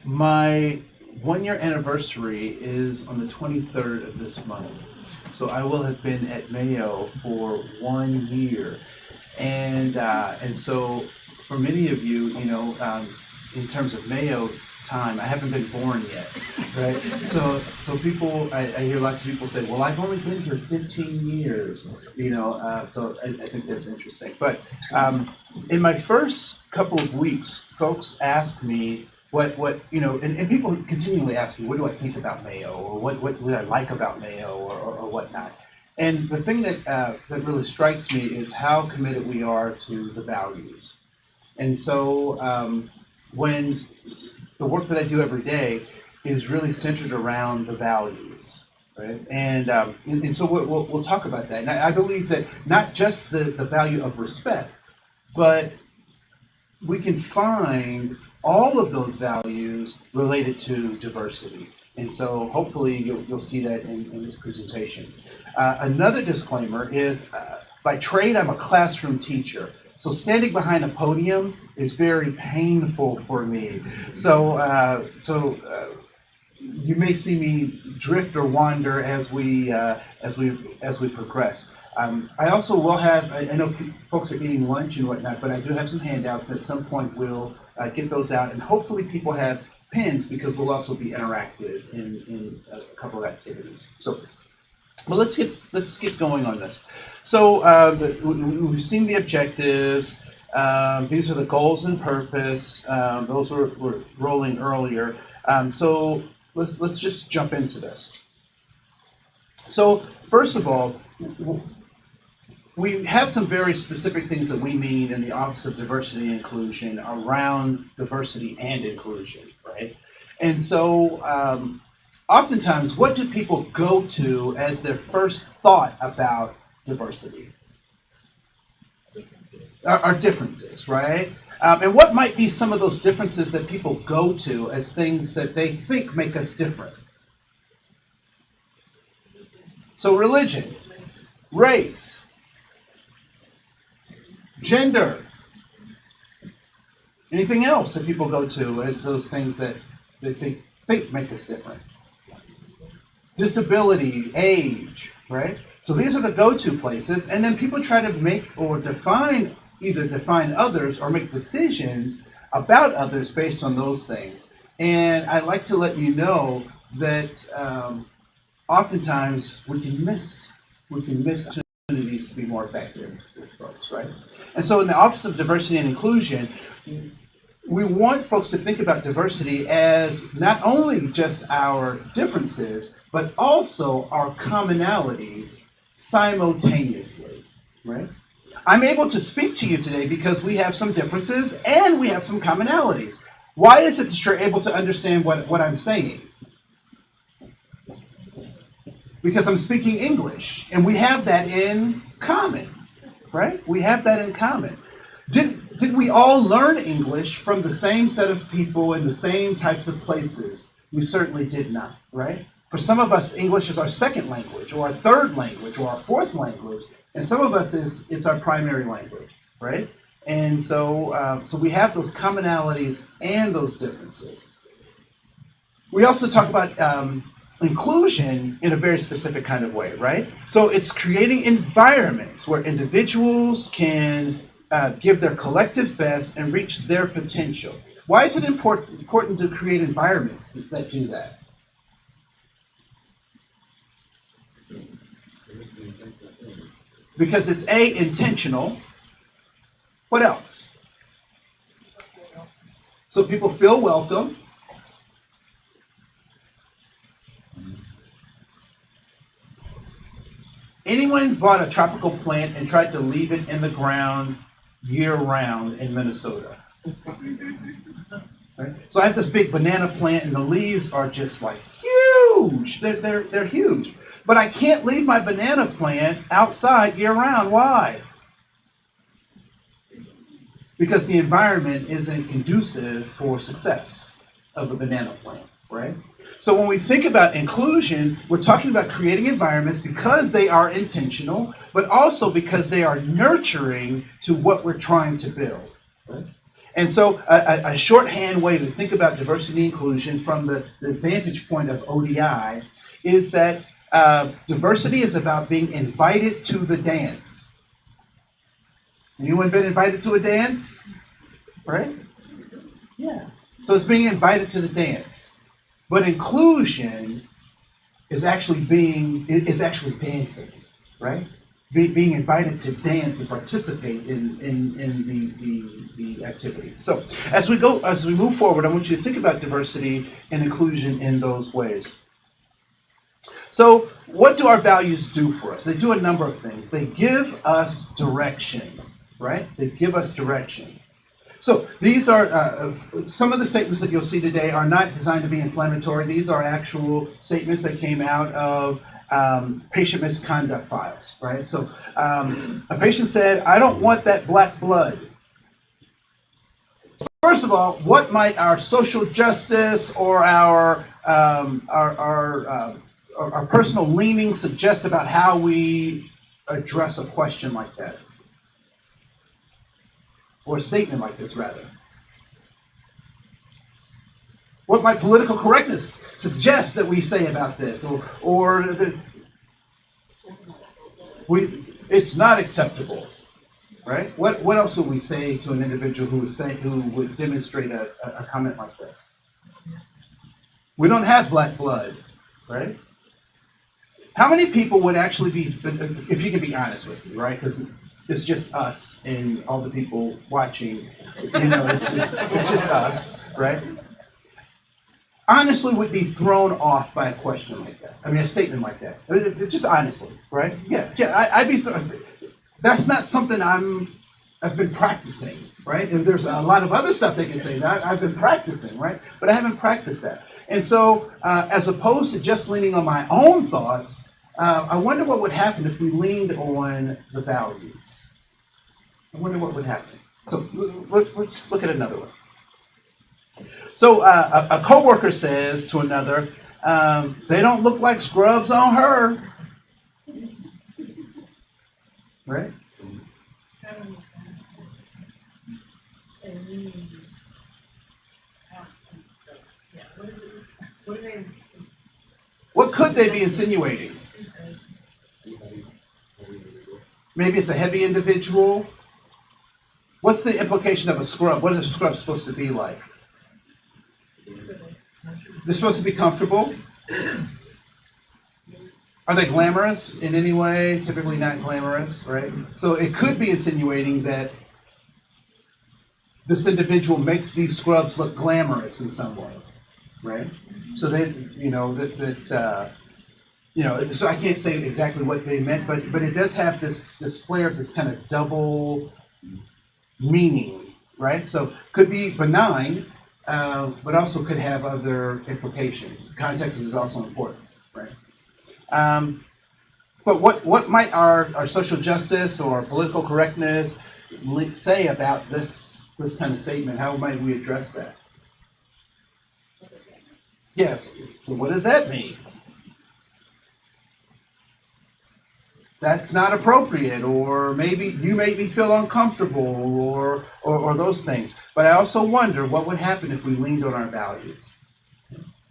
My 1 year anniversary is on the 23rd of this month. So I will have been at Mayo for 1 year. And so for many of you, in terms of Mayo time, I haven't been born yet, right? So people, I hear lots of people say, well, I've only been here 15 years, so I think that's interesting. But in my first couple of weeks, folks ask me and people continually ask me, what do I think about Mayo, or what do I like about Mayo, or whatnot. And the thing that really strikes me is how committed we are to the values. And so when the work that I do every day is really centered around the values, right? And so we'll talk about that. And I believe that not just the value of respect, but we can find all of those values related to diversity. And so hopefully you'll see that in this presentation. Another disclaimer is, by trade, I'm a classroom teacher. So standing behind a podium is very painful for me. So you may see me drift or wander as we progress. I also will have, I know folks are eating lunch and whatnot, but I do have some handouts. At some point we'll get those out, and hopefully people have pens, because we'll also be interactive in a couple of activities. So, well, let's get going on this. So we've seen the objectives. These are the goals and purpose. Those were rolling earlier. So let's just jump into this. So first of all, we have some very specific things that we mean in the Office of Diversity and Inclusion around diversity and inclusion, right? And so oftentimes, what do people go to as their first thought about diversity? Are differences, right? And what might be some of those differences that people go to as things that they think make us different? So religion, race, gender, anything else that people go to as those things that they think make us different? Disability, age, right? So these are the go-to places, and then people try to make or either define others or make decisions about others based on those things. And I'd like to let you know that oftentimes we can miss opportunities to be more effective with folks, right? And so in the Office of Diversity and Inclusion, we want folks to think about diversity as not only just our differences, but also our commonalities simultaneously, right? I'm able to speak to you today because we have some differences and we have some commonalities. Why is it that you're able to understand what I'm saying? Because I'm speaking English, and we have that in common, right? We have that in common. Did we all learn English from the same set of people in the same types of places? We certainly did not, right? For some of us, English is our second language, or our third language, or our fourth language, and some of us it's our primary language, right? And so we have those commonalities and those differences. We also talk about inclusion in a very specific kind of way, right? So it's creating environments where individuals can give their collective best and reach their potential. Why is it important to create environments that do that? Because it's intentional. What else? So people feel welcome. Anyone bought a tropical plant and tried to leave it in the ground year-round in Minnesota? Right? So I have this big banana plant, and the leaves are just like huge. They're huge. But I can't leave my banana plant outside year-round. Why? Because the environment isn't conducive for success of a banana plant, right? So when we think about inclusion, we're talking about creating environments because they are intentional, but also because they are nurturing to what we're trying to build, right? And so a shorthand way to think about diversity and inclusion from the vantage point of ODI is that diversity is about being invited to the dance. Anyone been invited to a dance? Right? Yeah. So it's being invited to the dance. But inclusion is actually dancing, right? Being invited to dance and participate in the activity. So as we move forward, I want you to think about diversity and inclusion in those ways. So what do our values do for us? They do a number of things. They give us direction, right? They give us direction. So these are some of the statements that you'll see today are not designed to be inflammatory. These are actual statements that came out of patient misconduct files, right? So a patient said, "I don't want that black blood." First of all, what might our social justice or our personal leaning suggest about how we address a question like that? Or a statement like this, rather. What might political correctness suggest that we say about this? It's not acceptable, right? What else would we say to an individual who would demonstrate a comment like this? We don't have black blood, right? How many people would actually be, if you can be honest with me, right? Because it's just us and all the people watching. It's just us, right? Honestly, would be thrown off by a question like that. I mean, a statement like that. Just honestly, right? Yeah. I'd be. That's not something I've been practicing, right? And there's a lot of other stuff they can say that I've been practicing, right? But I haven't practiced that. And so, as opposed to just leaning on my own thoughts, I wonder what would happen if we leaned on the values. I wonder what would happen. So let's look at another one. So a coworker says to another, "They don't look like scrubs on her." Right? What could they be insinuating? Maybe it's a heavy individual. What's the implication of a scrub? What is a scrub supposed to be like? They're supposed to be comfortable. Are they glamorous in any way? Typically not glamorous, right? So it could be insinuating that this individual makes these scrubs look glamorous in some way, right? So they, so I can't say exactly what they meant, but it does have this flair of this kind of double meaning, right? So could be benign, but also could have other implications. Context is also important, right? But what might our social justice or political correctness say about this kind of statement? How might we address that? Yeah, so what does that mean? That's not appropriate, or maybe you made me feel uncomfortable, or those things. But I also wonder what would happen if we leaned on our values.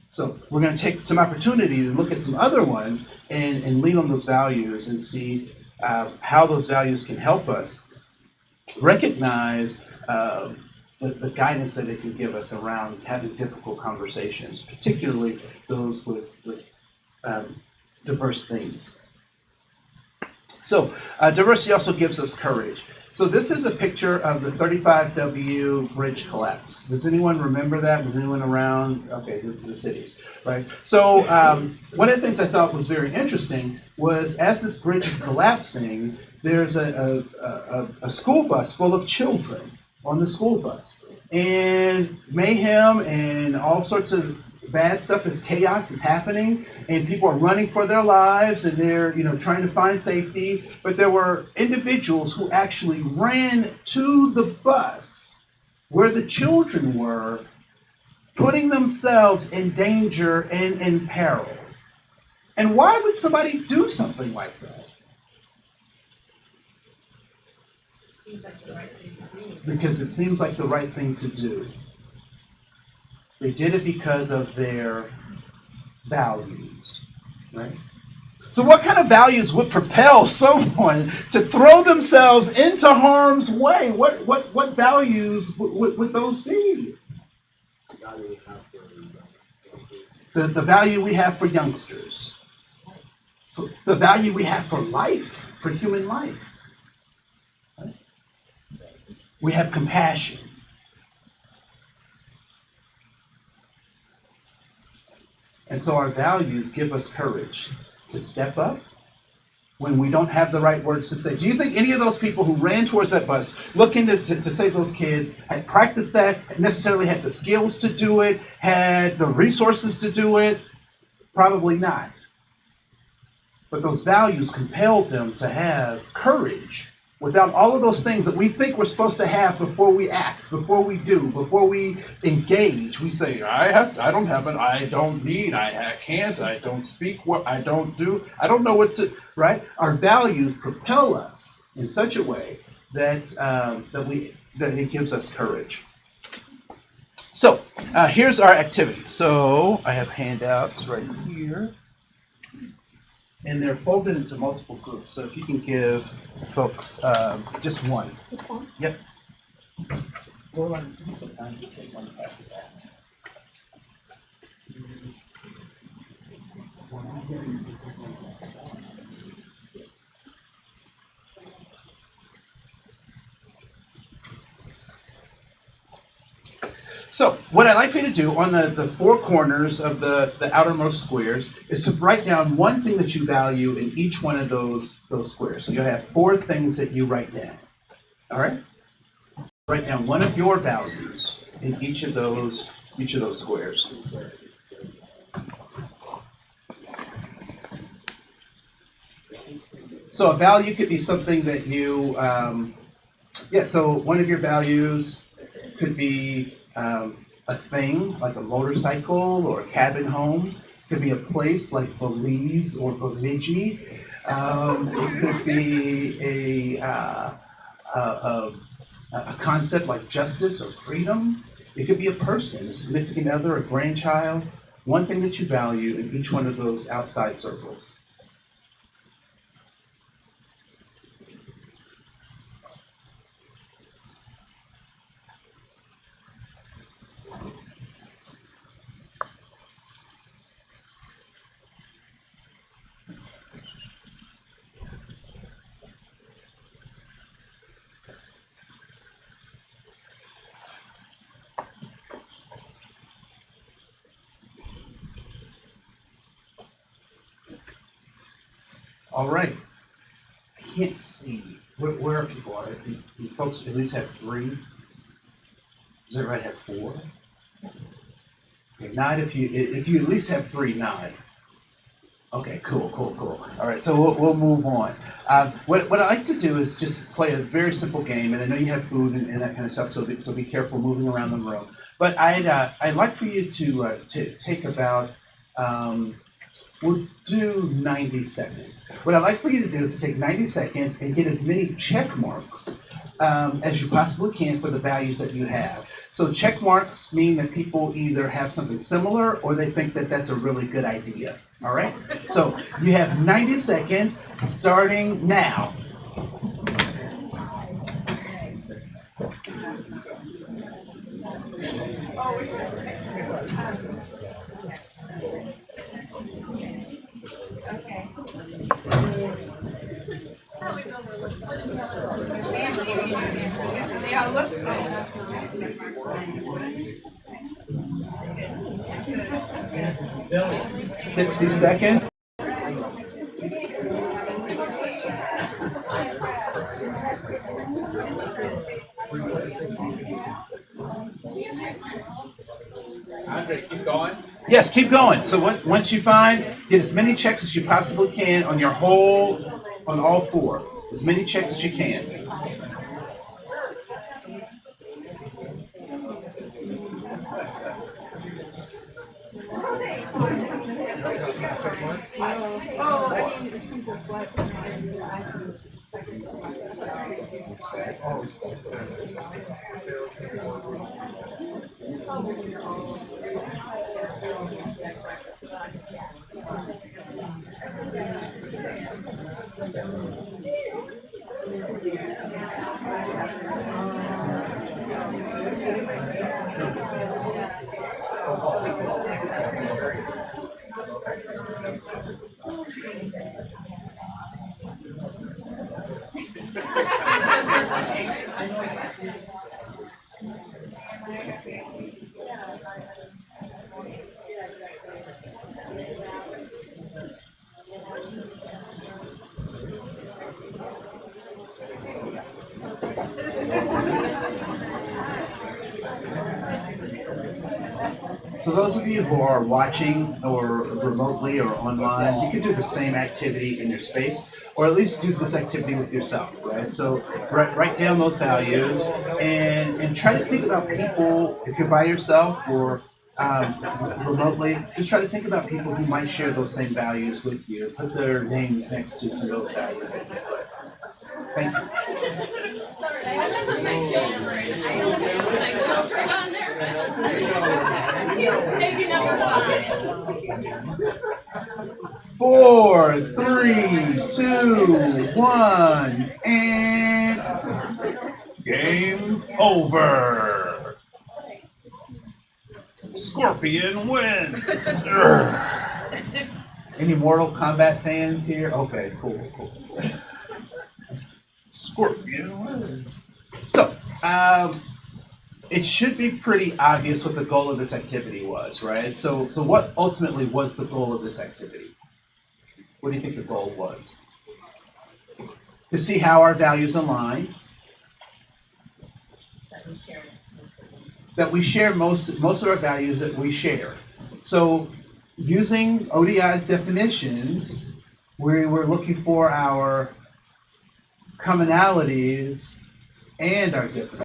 So we're going to take some opportunity to look at some other ones and lean on those values and see how those values can help us recognize the guidance that it can give us around having difficult conversations, particularly those with diverse themes. So diversity also gives us courage. So this is a picture of the 35W bridge collapse. Does anyone remember that? Was anyone around? Okay, the cities, right? So one of the things I thought was very interesting was as this bridge is collapsing, there's a school bus full of children on the school bus. And mayhem and all sorts of bad stuff, chaos is happening, and people are running for their lives, and they're trying to find safety. But there were individuals who actually ran to the bus where the children were, putting themselves in danger and in peril. And why would somebody do something like that? because it seems like the right thing to do. They did it because of their values, right? So what kind of values would propel someone to throw themselves into harm's way? What values would those be? The value we have for youngsters. The value we have for life, for human life. Right? We have compassion. And so our values give us courage to step up when we don't have the right words to say. Do you think any of those people who ran towards that bus looking to save those kids had practiced that, necessarily had the skills to do it, had the resources to do it? Probably not. But those values compelled them to have courage without all of those things that we think we're supposed to have before we act, before we do, before we engage. We say, I don't have it, I don't need, I can't, I don't speak, what I don't do, I don't know what to, right? Our values propel us in such a way that that it gives us courage. So here's our activity. So I have handouts right here. And they're folded into multiple groups. So if you can give folks just one. Just one? Yep. Go on. Just take one after that. So what I'd like for you to do on the four corners of the outermost squares is to write down one thing that you value in each one of those squares. So you'll have four things that you write down. All right? Write down one of your values in each of those squares. So a value could be something that you, so one of your values could be a thing like a motorcycle or a cabin home. It could be a place like Belize or Bemidji. It could be a concept like justice or freedom. It could be a person, a significant other, a grandchild. One thing that you value in each one of those outside circles. All right. I can't see. Where are people? Are you folks at least have three? Is it right? Have four? Okay, nod if you at least have three. Nod. Okay, cool. All right, so we'll move on. What I like to do is just play a very simple game, and I know you have food and that kind of stuff, so be careful moving around the room. But I'd like for you to take about. We'll do 90 seconds. What I'd like for you to do is to take 90 seconds and get as many check marks as you possibly can for the values that you have. So check marks mean that people either have something similar or they think that that's a really good idea. All right? So you have 90 seconds starting now. Yeah, look. 60 seconds. Andre, keep going. Yes, keep going. So once you find, get as many checks as you possibly can on all four. As many checks as you can. So those of you who are watching or remotely or online, you can do the same activity in your space, or at least do this activity with yourself, right? So write down those values and try to think about people, if you're by yourself or remotely, just try to think about people who might share those same values with you. Put their names next to some of those values that you put. Thank you. 4, 3, 2, 1, and game over. Scorpion wins. Any Mortal Kombat fans here? Okay, cool. Scorpion wins. So, it should be pretty obvious what the goal of this activity was, right? So what ultimately was the goal of this activity? What do you think the goal was? To see how our values align. That we share most of our values that we share. So using ODI's definitions, we were looking for our commonalities and our differences.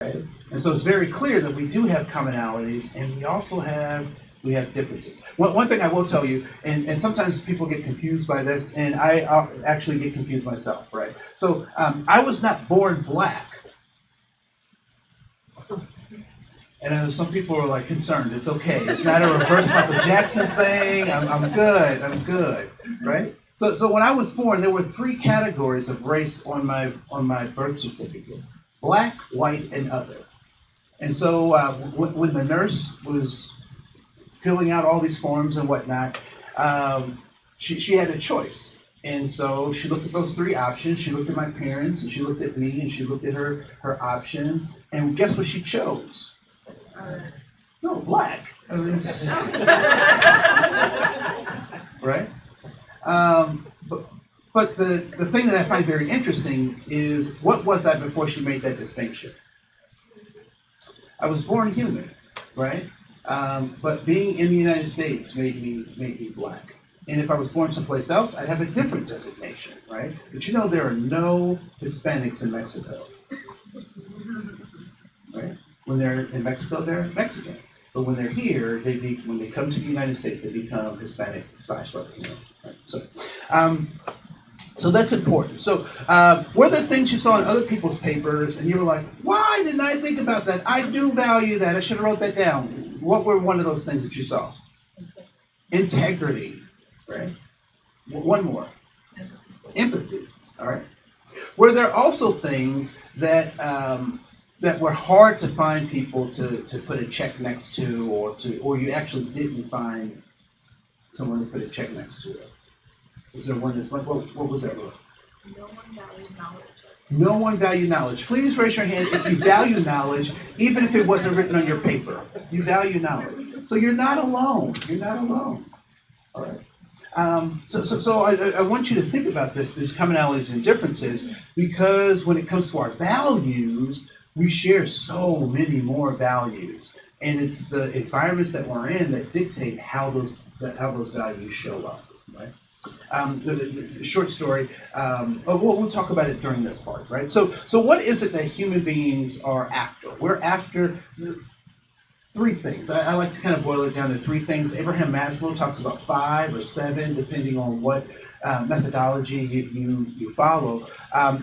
Right? And so it's very clear that we do have commonalities and we also have differences. One thing I will tell you, and sometimes people get confused by this, and I actually get confused myself, right? So I was not born black. And I know some people are like concerned. It's okay. It's not a reverse Michael Jackson thing. I'm good, right? So when I was born, there were 3 categories of race on my birth certificate: black, white, and other. And so when the nurse was filling out all these forms and whatnot, she had a choice. And so she looked at those 3 options. She looked at my parents, and she looked at me, and she looked at her options. And guess what she chose? No, black. Right? But the thing that I find very interesting is, what was I before she made that distinction? I was born human, right? But being in the United States made me black. And if I was born someplace else, I'd have a different designation, right? But you know, there are no Hispanics in Mexico, right? When they're in Mexico, they're Mexican. But when they're here, when they come to the United States, they become Hispanic/Latino. Right? So that's important. So were there things you saw in other people's papers and you were like, why didn't I think about that? I do value that. I should have wrote that down. What were one of those things that you saw? Integrity, right? One more. Empathy, all right? Were there also things that were hard to find people to put a check next to, or you actually didn't find someone to put a check next to it? Was there one that's, what was that? No one values knowledge. No one valued knowledge. Please raise your hand if you value knowledge, even if it wasn't written on your paper. You value knowledge. So you're not alone. You're not alone. All right. So I want you to think about these commonalities and differences, because when it comes to our values, we share so many more values. And it's the environments that we're in that dictate how those values show up, right? The short story, we'll talk about it during this part, right? So what is it that human beings are after? We're after 3 things. I like to kind of boil it down to 3 things. Abraham Maslow talks about 5 or 7, depending on what methodology you follow.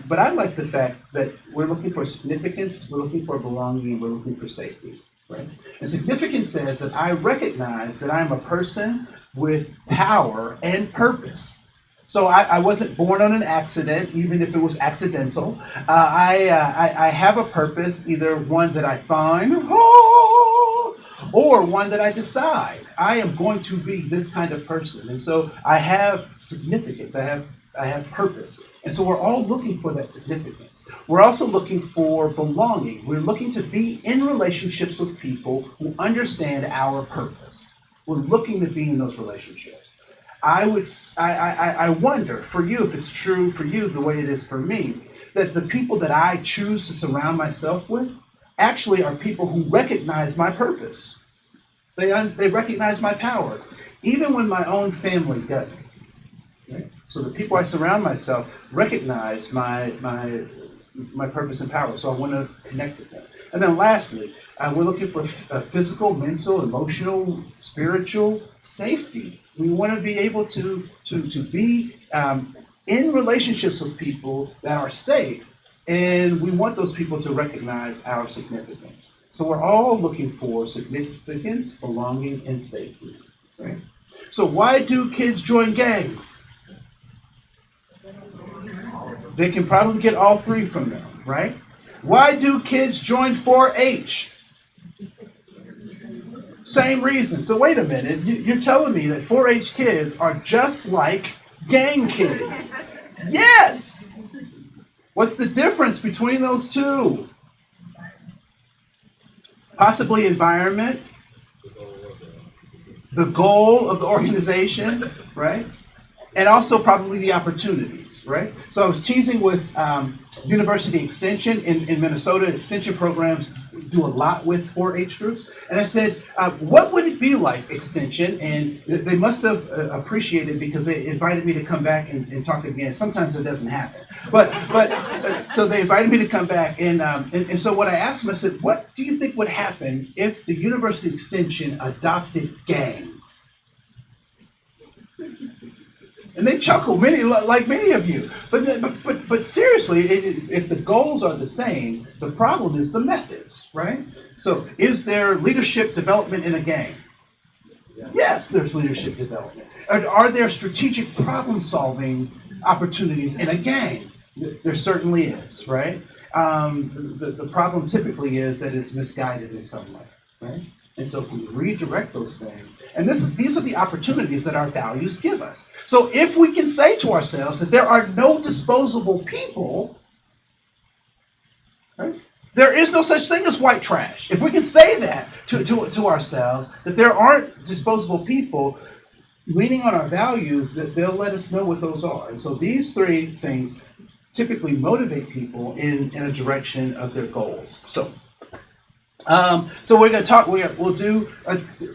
But I like the fact that we're looking for significance, we're looking for belonging, we're looking for safety. Right? And significance says that I recognize that I'm a person with power and purpose. So I wasn't born on an accident, even if it was accidental. I have a purpose, either one that I find, or one that I decide. I am going to be this kind of person. And so I have significance, I have purpose. And so we're all looking for that significance. We're also looking for belonging. We're looking to be in relationships with people who understand our purpose. We're looking to be in those relationships. I wonder for you if it's true for you the way it is for me, that the people that I choose to surround myself with actually are people who recognize my purpose. They recognize my power, even when my own family doesn't. Right? So the people I surround myself recognize my purpose and power. So I want to connect with them. And then lastly, we're looking for physical, mental, emotional, spiritual safety. We want to be able to be in relationships with people that are safe, and we want those people to recognize our significance. So we're all looking for significance, belonging, and safety. Right? So why do kids join gangs? They can probably get all three from them, right? Why do kids join 4-H? Same reason. So wait a minute, you're telling me that 4-H kids are just like gang kids? Yes! What's the difference between those two? Possibly environment, the goal of the organization, right? And also probably the opportunities, right? So I was teasing with University Extension in Minnesota. Extension programs do a lot with 4-H groups. And I said, what would it be like, Extension? And they must have appreciated, because they invited me to come back and talk again. Sometimes it doesn't happen. But so they invited me to come back. And so what I asked them, I said, what do you think would happen if the University Extension adopted gangs? And they chuckle, like many of you. But seriously, if the goals are the same, the problem is the methods, right? So is there leadership development in a gang? Yes, there's leadership development. Are there strategic problem-solving opportunities in a gang? There certainly is, right? The problem typically is that it's misguided in some way, right? And so if we redirect those things, and these are the opportunities that our values give us. So if we can say to ourselves that there are no disposable people, right? There is no such thing as white trash. If we can say that to ourselves, that there aren't disposable people, leaning on our values, that they'll let us know what those are. And so these three things typically motivate people in a direction of their goals. So we're going to talk. We'll do.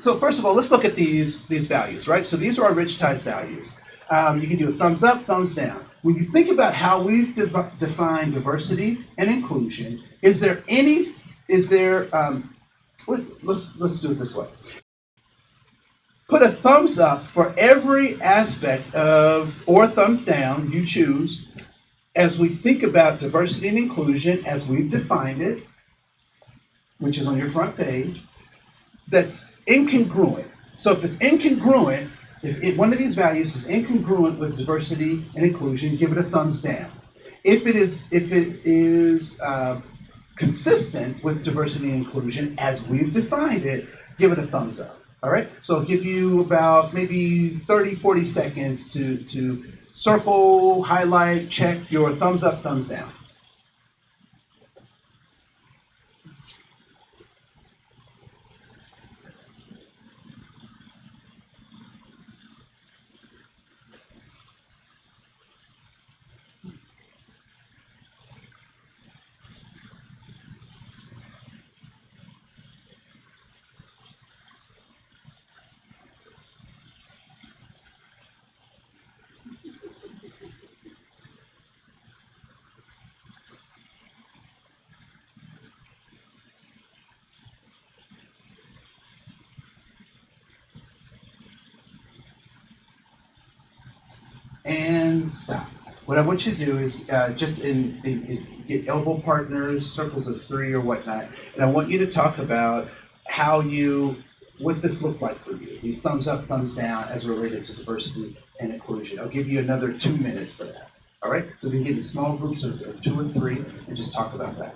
So first of all, let's look at these values, right? So these are our Rich Ties values. You can do a thumbs up, thumbs down. When you think about how we've defined diversity and inclusion, let's do it this way. Put a thumbs up for every aspect of, or thumbs down, you choose, as we think about diversity and inclusion as we've defined it, which is on your front page, that's incongruent. So if it's incongruent, if one of these values is incongruent with diversity and inclusion, give it a thumbs down. If it is consistent with diversity and inclusion as we've defined it, give it a thumbs up. All right? So I'll give you about maybe 30, 40 seconds to circle, highlight, check your thumbs up, thumbs down. and stop. What I want you to do is just get elbow partners, circles of three or whatnot, and I want you to talk about what this looked like for you. These thumbs up, thumbs down as related to diversity and inclusion. I'll give you another 2 minutes for that. All right? So we can get in small groups of two or three and just talk about that.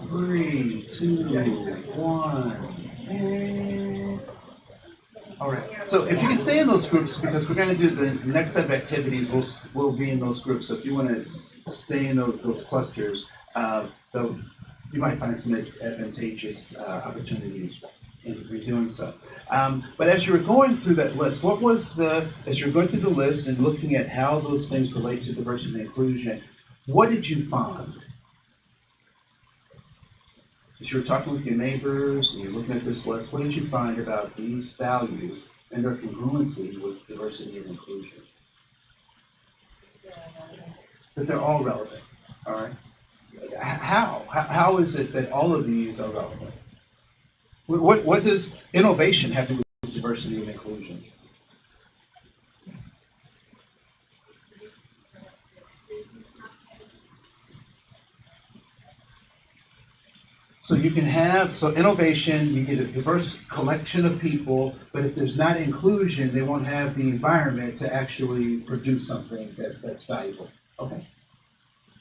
Three, two, one, and all right. So if you can stay in those groups, because we're going to do the next set of activities, we'll be in those groups. So if you want to stay in those clusters, though you might find some advantageous opportunities in doing so. But as you were going through that list, as you were going through the list and looking at how those things relate to diversity and inclusion, what did you find? As you were talking with your neighbors and you're looking at this list, what did you find about these values and their congruency with diversity and inclusion? That they're all relevant, all right? How is it that all of these are relevant? What does innovation have to do with diversity and inclusion? So innovation, you get a diverse collection of people, but if there's not inclusion, they won't have the environment to actually produce something that's valuable. Okay.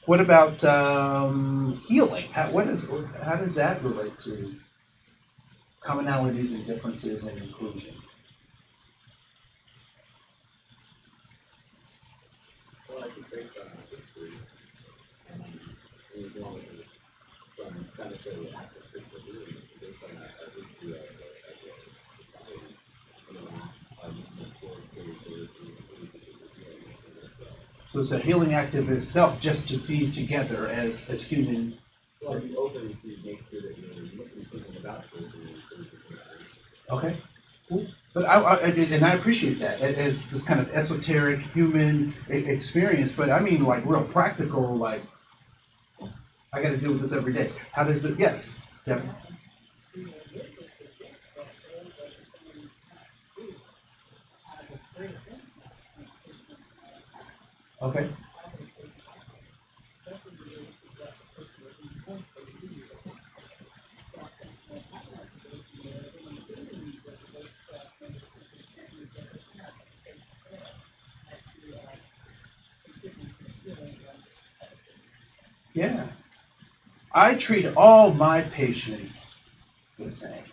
What about healing? How does that relate to commonalities and differences and inclusion? Well, I think based on our history, we're going from kind of say active physical healing, based on our history as a society, movement towards So it's a healing act of itself just to be together as human. well, be open to make sure that you're thinking about those Okay. Cool. But I appreciate that as this kind of esoteric human experience. But I mean, like real practical. Like I got to deal with this every day. How does it? Yes. Kevin. Okay. Yeah. I treat all my patients the same.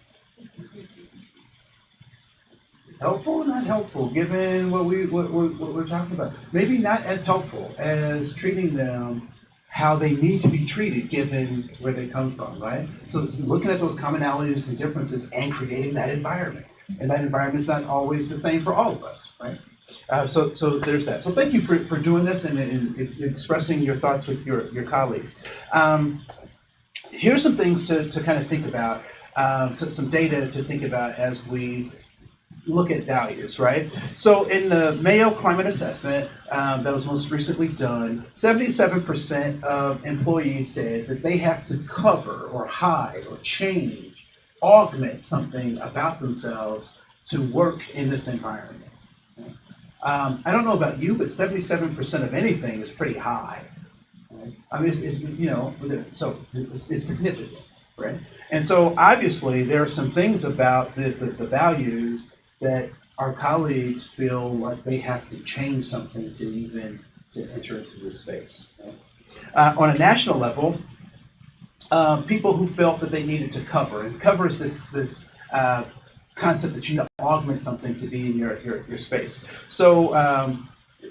Helpful or not helpful, given what we're talking about? Maybe not as helpful as treating them how they need to be treated, given where they come from, right? So it's looking at those commonalities and differences and creating that environment. And that environment's not always the same for all of us, right? So there's that. So thank you for doing this and expressing your thoughts with your colleagues. Here's some things to kind of think about, some data to think about as we look at values, right? So in the Mayo Climate Assessment that was most recently done, 77% of employees said that they have to cover or hide or change, augment something about themselves to work in this environment. I don't know about you, but 77% of anything is pretty high. Right? I mean, it's significant, right? And so obviously there are some things about the values that our colleagues feel like they have to change something to even to enter into this space. Right? On a national level, people who felt that they needed to cover, and cover is this concept that you have to augment something to be in your space. So,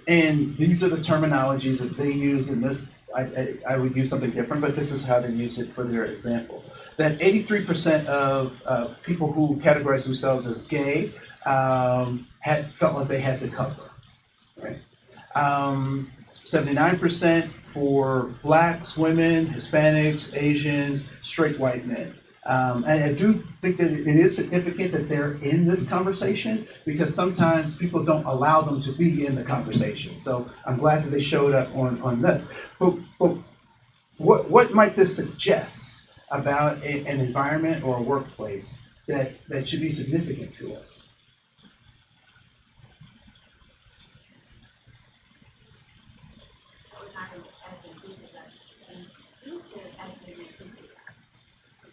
and these are the terminologies that they use in this. I would use something different, but this is how they use it for their example. That 83% of people who categorize themselves as gay had felt like they had to cover, right? 79% for blacks, women, Hispanics, Asians, straight white men. And I do think that it is significant that they're in this conversation because sometimes people don't allow them to be in the conversation. So I'm glad that they showed up on this. But what might this suggest about an environment or a workplace that should be significant to us?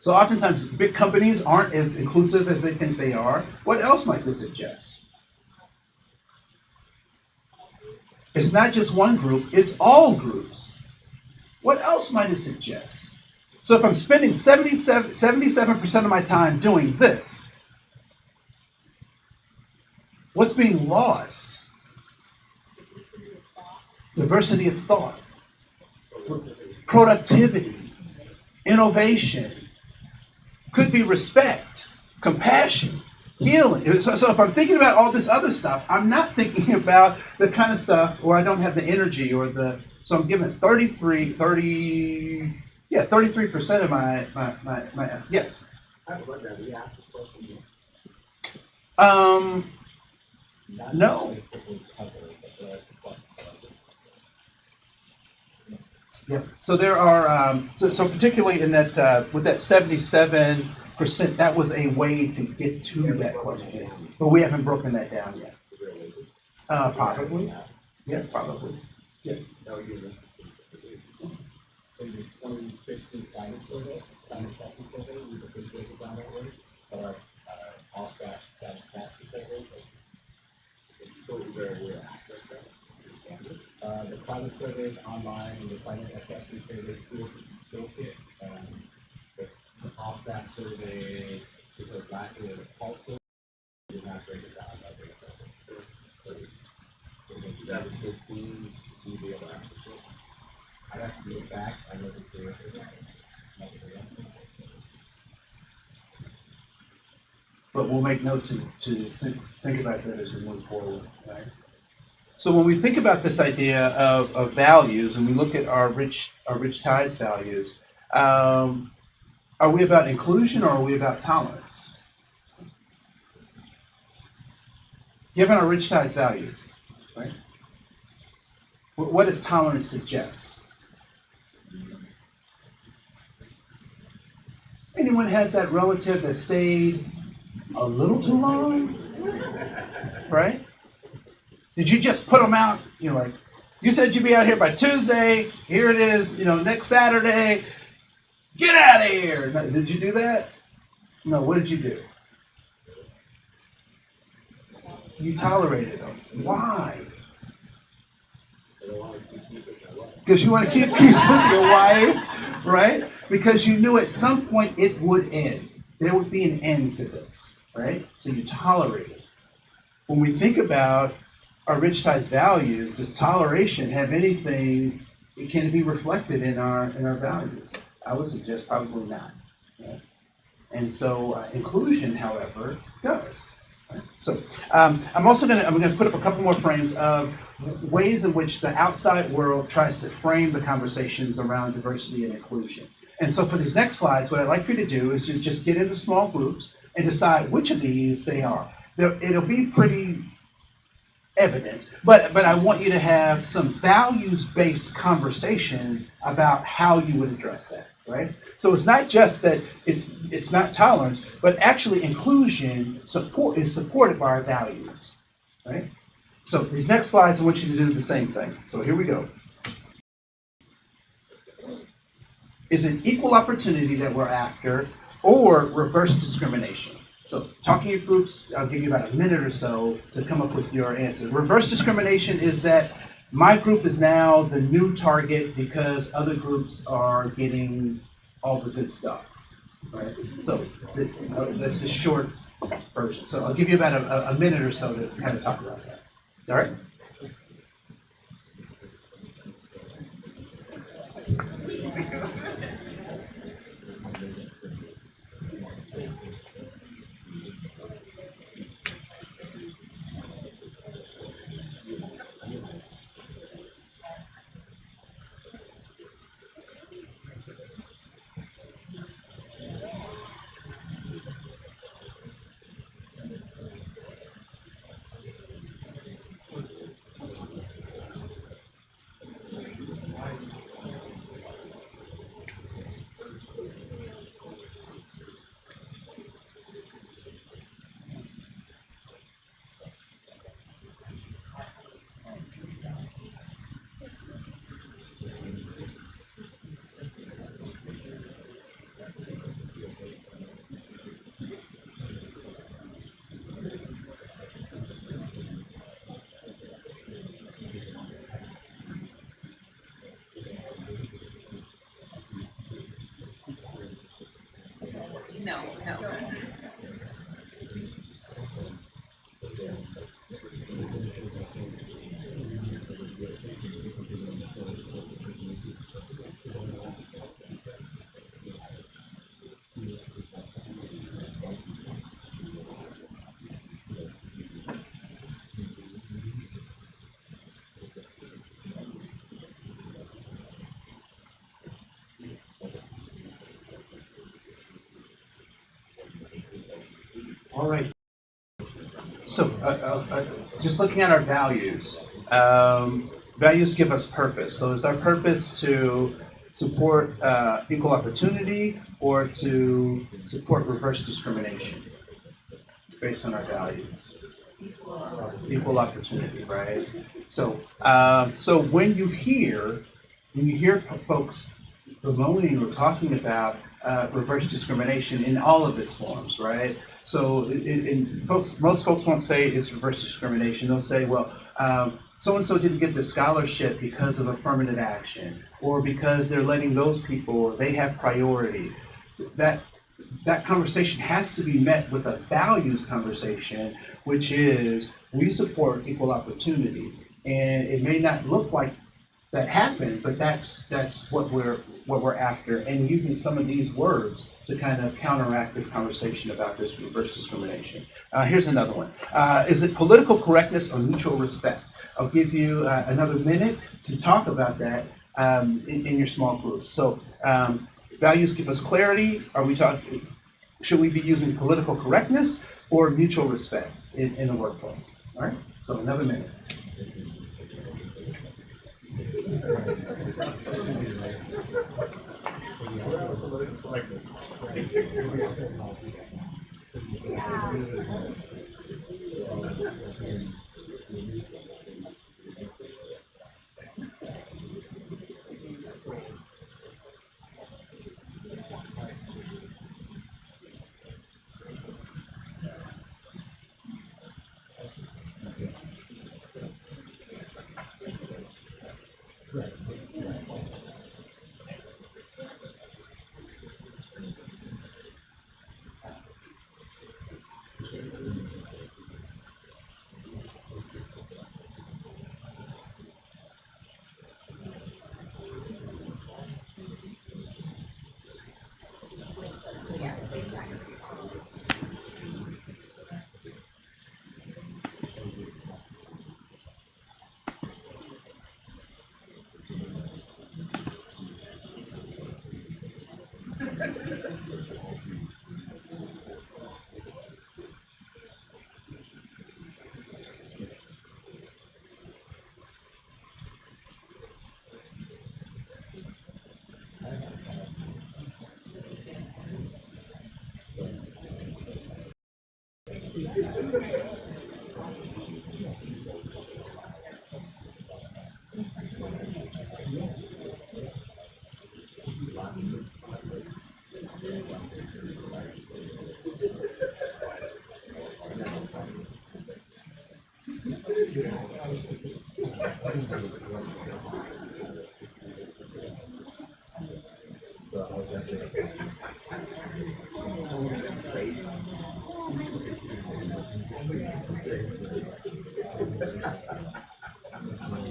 So oftentimes big companies aren't as inclusive as they think they are. What else might this suggest? It's not just one group, it's all groups. What else might it suggest? So if I'm spending 77% of my time doing this, what's being lost? Diversity of thought, productivity, innovation, could be respect, compassion, healing. So if I'm thinking about all this other stuff, I'm not thinking about the kind of stuff, or I don't have the energy or so I'm giving 33% of my yes. I have a question. Have you asked this question? No. Yeah. So there are so particularly in that with that 77%, that was a way to get to that question, but we haven't broken that down yet. Probably. Yeah, probably. Yeah. No, you didn't. In the 2015 climate survey, we participated on that way, but our off-gas satisfaction survey, people were very aware of access to the climate surveys online and the climate assessment surveys toolkit, the off-gas survey, because last year the pulse survey did not break it down by the so in 2015, we be able to access it. I'd have to look back, I wasn't clear for that. But we'll make note to think about that as we move forward, right? So when we think about this idea of values, and we look at our rich ties values, are we about inclusion or are we about tolerance? Given our rich ties values, right? What does tolerance suggest? Anyone had that relative that stayed a little too long? Right? Did you just put them out? You know, like, you said you'd be out here by Tuesday. Here it is, next Saturday. Get out of here. Did you do that? No, what did you do? You tolerated them. Why? Because you want to keep peace with your wife. right? Because you knew at some point it would end. There would be an end to this, right? So you tolerate it. When we think about our rigidized values, does toleration have anything, it can be reflected in our values? I would suggest probably not. Right? And so inclusion, however, does. Right? So I'm gonna put up a couple more frames of ways in which the outside world tries to frame the conversations around diversity and inclusion. And so for these next slides, what I'd like for you to do is to just get into small groups and decide which of these they are. It'll be pretty evident, but I want you to have some values-based conversations about how you would address that, right? So it's not just that it's not tolerance, but actually inclusion is supported by our values, right? So these next slides, I want you to do the same thing. So here we go. Is it equal opportunity that we're after, or reverse discrimination? So talking to groups, I'll give you about a minute or so to come up with your answer. Reverse discrimination is that my group is now the new target because other groups are getting all the good stuff, right? So that's the short version. So I'll give you about a minute or so to kind of talk about that. All right? No, no. All right. So, just looking at our values, values give us purpose. So, is our purpose to support equal opportunity or to support reverse discrimination based on our values? Equal opportunity, right? So, so when you hear folks bemoaning or talking about reverse discrimination in all of its forms, right? So, most folks won't say it's reverse discrimination. They'll say, well, so and so didn't get the scholarship because of affirmative action, or because they're letting those people, or they have priority. That conversation has to be met with a values conversation, which is we support equal opportunity, and it may not look like that happened, but that's what we're after, and using some of these words to kind of counteract this conversation about this reverse discrimination. Here's another one. Is it political correctness or mutual respect? I'll give you another minute to talk about that in your small groups. So values give us clarity. Should we be using political correctness or mutual respect in the workplace? All right, so another minute.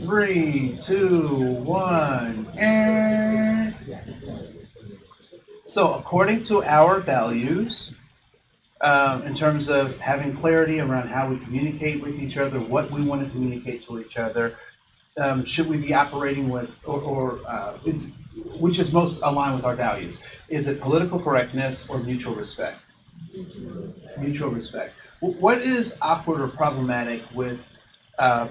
Three, two, one, and so according to our values, in terms of having clarity around how we communicate with each other, what we want to communicate to each other, should we be operating with, which is most aligned with our values? Is it political correctness or mutual respect? Mutual respect. What is awkward or problematic with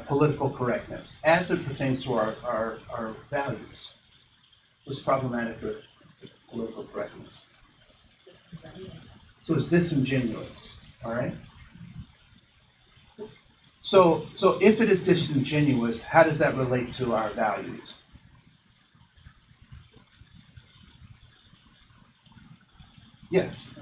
political correctness as it pertains to our values? What's problematic with political correctness? So it's disingenuous, all right? So if it is disingenuous, how does that relate to our values? Yes.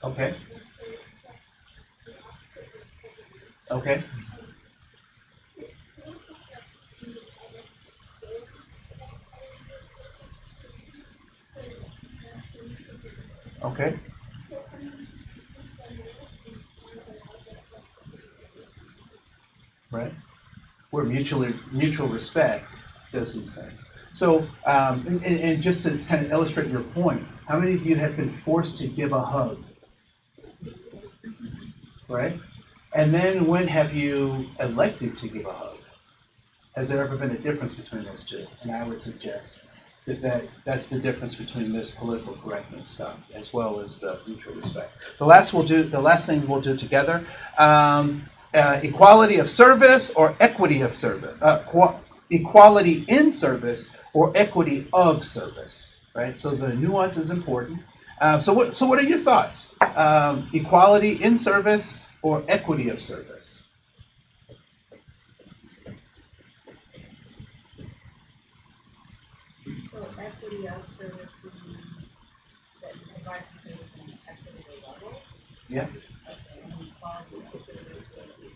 Okay. Okay. Okay. Right. Where mutual respect does these things. So, and just to kind of illustrate your point, how many of you have been forced to give a hug? Right? And then when have you elected to give a hug? Has there ever been a difference between those two? And I would suggest that's the difference between this political correctness stuff as well as the mutual respect. The last thing we'll do together, equality of service or equity of service. Equality in service or equity of service. Right. So the nuance is important. So what are your thoughts? Equality in service or equity of service? So equity of service would mean that you provide service on an equitable level. Yeah. Okay, and equality of service would be.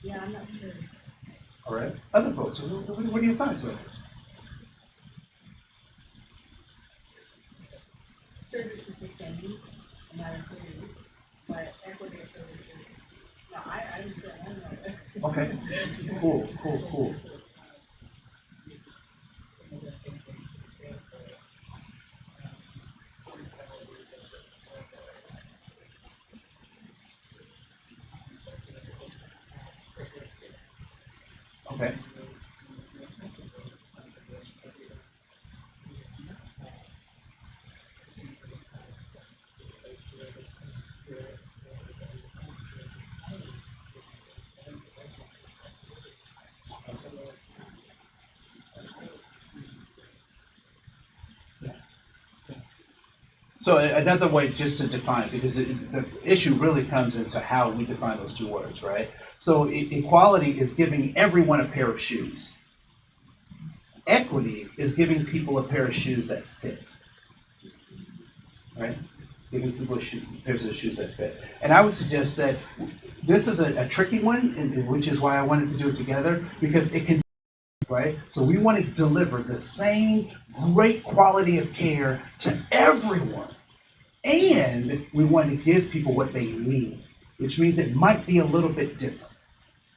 Yeah, I'm not sure. All right. Other folks, what are your thoughts on this? Service is the same, and I agree, but equity of service is, no, I understand, I know. Okay. Cool. Okay. So another way just to define, because the issue really comes into how we define those two words, right? So equality is giving everyone a pair of shoes. Equity is giving people a pair of shoes that fit, right? Giving people pairs of shoes that fit. And I would suggest that this is a tricky one, which is why I wanted to do it together, because it can, right? So we want to deliver the same great quality of care to everyone. And we want to give people what they need, which means it might be a little bit different.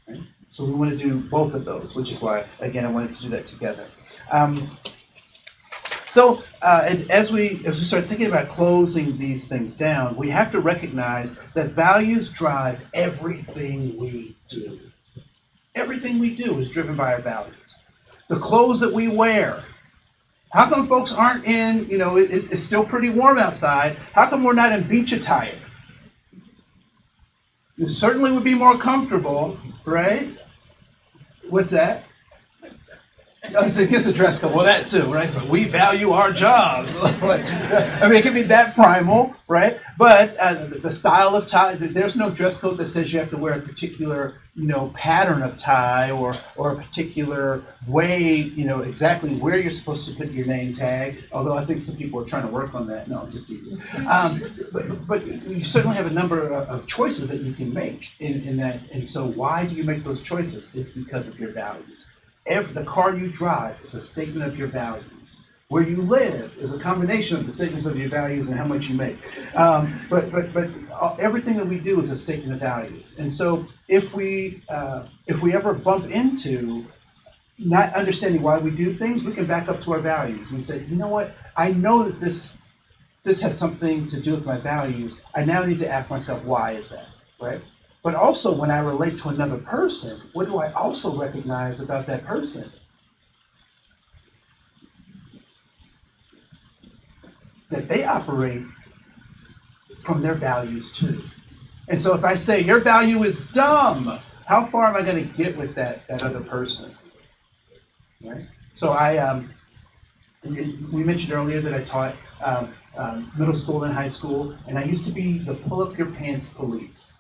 Right? So we want to do both of those, which is why, again, I wanted to do that together. So, and as we start thinking about closing these things down, we have to recognize that values drive everything we do. Everything we do is driven by our values. The clothes that we wear. How come folks aren't in, it's still pretty warm outside. How come we're not in beach attire? It certainly would be more comfortable, right? What's that? Oh, it's against the dress code. Well, that too, right? So we value our jobs. I mean, it can be that primal, right? But the style of tie, there's no dress code that says you have to wear a particular, pattern of tie or a particular way, exactly where you're supposed to put your name tag. Although I think some people are trying to work on that. No, just easy. But you certainly have a number of choices that you can make in that. And so why do you make those choices? It's because of your values. The car you drive is a statement of your values. Where you live is a combination of the statements of your values and how much you make. But everything that we do is a statement of values. And so if we ever bump into not understanding why we do things, we can back up to our values and say, you know what? I know that this has something to do with my values. I now need to ask myself, why is that, right? But also, when I relate to another person, what do I also recognize about that person? That they operate from their values too. And so if I say, your value is dumb, how far am I going to get with that other person? Right? So we mentioned earlier that I taught middle school and high school, and I used to be the pull up your pants police.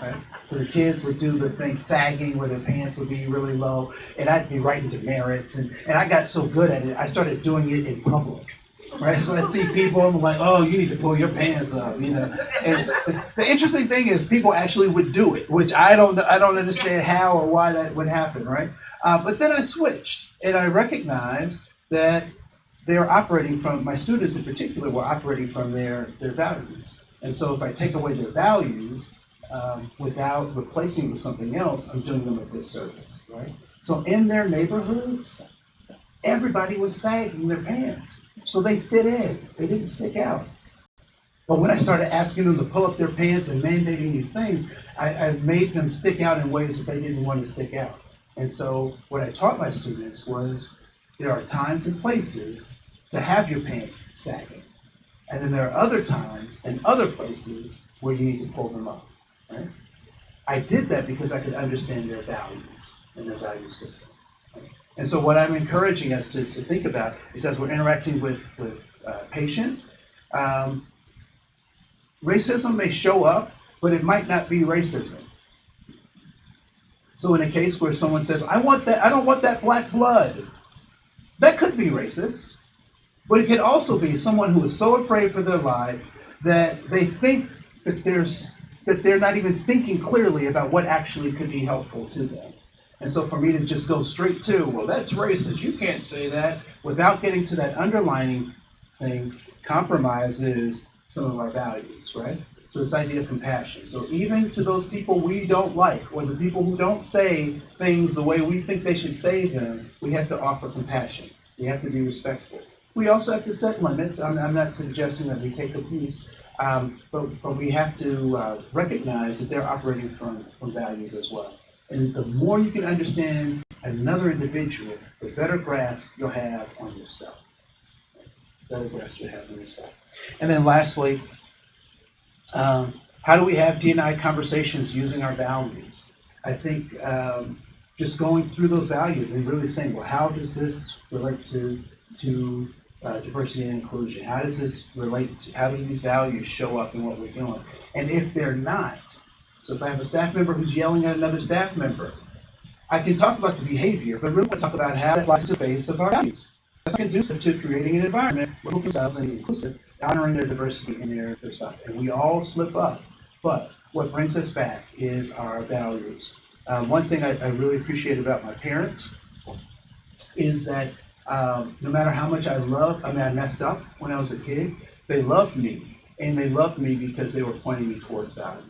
Right? So the kids would do the thing sagging where their pants would be really low, and I'd be writing demerits, and I got so good at it, I started doing it in public. Right? So I'd see people, and I'm like, oh, you need to pull your pants up, And the interesting thing is, people actually would do it, which I don't understand how or why that would happen, right? But then I switched, and I recognized that they're operating from, my students in particular were operating from their values. And so if I take away their values without replacing with something else, I'm doing them a disservice, right? So in their neighborhoods, everybody was sagging their pants. So they fit in. They didn't stick out. But when I started asking them to pull up their pants and mandating these things, I made them stick out in ways that they didn't want to stick out. And so what I taught my students was there are times and places to have your pants sagging. And then there are other times and other places where you need to pull them up. Right? I did that because I could understand their values and their value system. Right? And so what I'm encouraging us to think about is as we're interacting with patients, racism may show up, but it might not be racism. So in a case where someone says, I don't want that black blood, that could be racist. But it could also be someone who is so afraid for their life that they think that they're not even thinking clearly about what actually could be helpful to them. And so for me to just go straight to, well, that's racist, you can't say that, without getting to that underlining thing, compromises some of our values, right? So this idea of compassion. So even to those people we don't like, or the people who don't say things the way we think they should say them, we have to offer compassion. We have to be respectful. We also have to set limits. I'm not suggesting that we take abuse, but we have to recognize that they're operating from values as well. And the more you can understand another individual, the better grasp you'll have on yourself. Better grasp you'll have on yourself. And then lastly, how do we have D&I conversations using our values? I think just going through those values and really saying, well, how does this relate to diversity and inclusion? How does this relate to, how do these values show up in what we're doing? And if they're not, so if I have a staff member who's yelling at another staff member, I can talk about the behavior, but really want to talk about how that lies in the face of our values. That's conducive to creating an environment where people themselves and inclusive, honoring their diversity and their stuff. And we all slip up, but what brings us back is our values. One thing I really appreciate about my parents is that no matter how much I messed up when I was a kid, they loved me. And they loved me because they were pointing me towards values.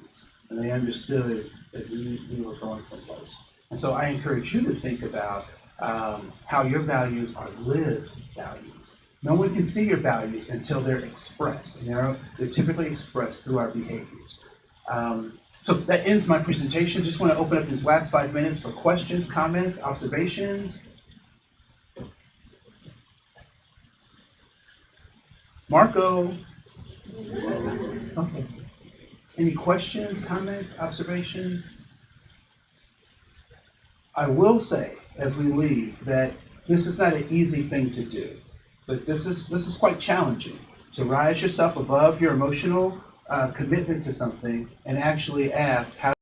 And they understood that we were going someplace. And so I encourage you to think about how your values are lived values. No one can see your values until they're expressed, and they're typically expressed through our behaviors. So that ends my presentation. Just want to open up these last 5 minutes for questions, comments, observations. Marco. Okay. Any questions, comments, observations? I will say, as we leave, that this is not an easy thing to do, but this is quite challenging to rise yourself above your emotional commitment to something and actually ask, how